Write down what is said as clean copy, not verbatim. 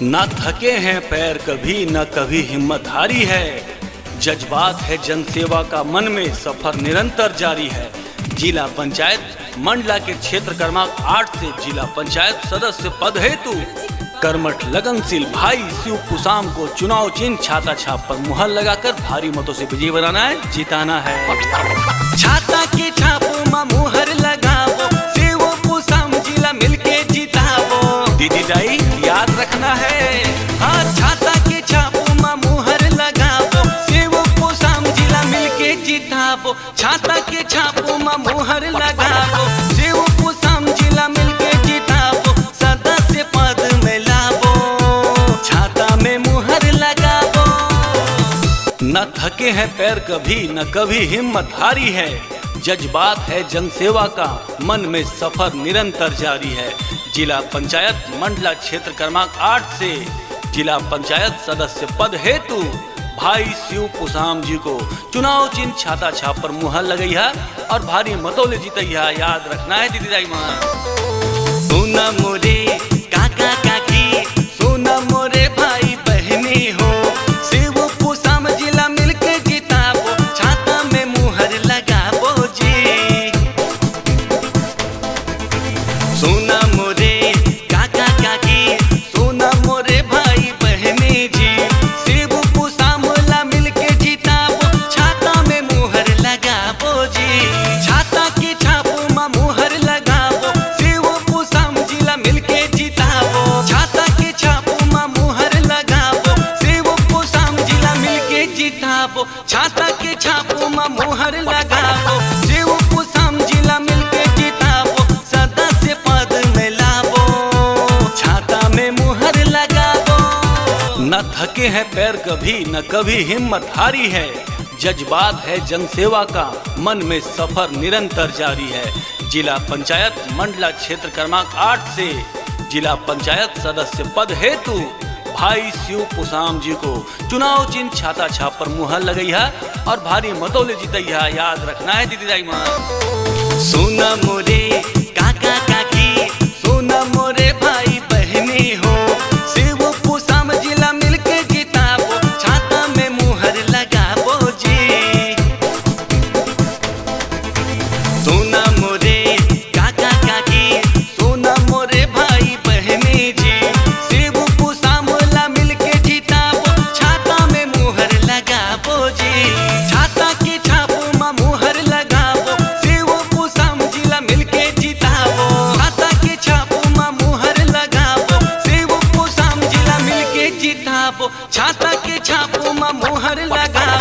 ना थके हैं पैर कभी न कभी हिम्मत हारी है। जज्बात है जनसेवा का मन में सफर निरंतर जारी है। जिला पंचायत मंडला के क्षेत्र क्रमांक 8 से जिला पंचायत सदस्य पद हेतु कर्मठ लगनशील भाई शिव कुसाम को चुनाव चिन्ह छाता छाप पर मुहर लगाकर भारी मतों से विजयी बनाना है, जिताना है। छाता के छाप में मुहर लगाओ, शिव कुसाम जिला मिलके जिताओ। दीदी दाई याद रखना है, हाँ छाता के छाप में मुहर लगाओ, शिव कुसाम जिला मिलके जिताओ। छाता के छाप में मुहर लगाओ, शिव कुसाम जिला मिलके जिताओ। सदस्य पद में लाओ, छाता में मुहर लगाओ। न थके हैं पैर कभी न कभी हिम्मत हारी है। जज्बात है जनसेवा का मन में सफर निरंतर जारी है। जिला पंचायत मंडला क्षेत्र क्रमांक 8 से जिला पंचायत सदस्य पद हेतु भाई शिव कुसाम जी को चुनाव चिन्ह छाता छाप पर मुहर लगई है और भारी मतों ले जीतई है। याद रखना है दीदी दाई मां। सोना मोरे काका काकी, सोना मोरे भाई बहनी हो, शिव कुसाम जिला मिलके जिताबो। छाता में मुहर लगाबो जी। सोना मोरे काका काकी, सोना मोरे भाई बहनी जी, शिव कुसाम ला मिलके जिताबो। छाता में मुहर लगाबो जी। छाता के छाप में मुहर लगाबो, शिव कुसाम जिला मिलके जिताबो। छाता के छाप में मुहर लगाबो, शिव कुसाम जिला मिलके जिताबो। छाता के छाप में मुहर लगाबो, शिव कुसाम जिला मिलके जिताबो। सदस्य पद में लाबो, छाता में मुहर लगाबो। न थके हैं पैर कभी न कभी हिम्मत हारी है। जज्बात है जनसेवा का मन में सफर निरंतर जारी है। जिला पंचायत मंडला क्षेत्र क्रमांक 8 से जिला पंचायत सदस्य पद हेतु भाई शिव कुसाम जी को चुनाव चिन्ह छाता छाप पर मुहर लगई है और भारी मतों ले जीतई है। याद रखना है दीदी दाई मां। सोना मोरे काका काकी, सोना मोरे भाई बहनी हो, शिव कुसाम जिला मिलके जिताबो। छाता में मुहर लगाबो जी। सोना मोरे काका काकी, सोना मोरे भाई बहनी जी, शिव कुसाम ला मिलके जिताबो। छाता में मुहर लगाबो जी। छाता के छाप में मुहर लगाबो, शिव कुसाम जिला मिलके जिताबो। छाता के छाप में मुहर लगाबो, शिव कुसाम जिला मिलके जिताबो। छाता के छाप में मुहर लगाबो।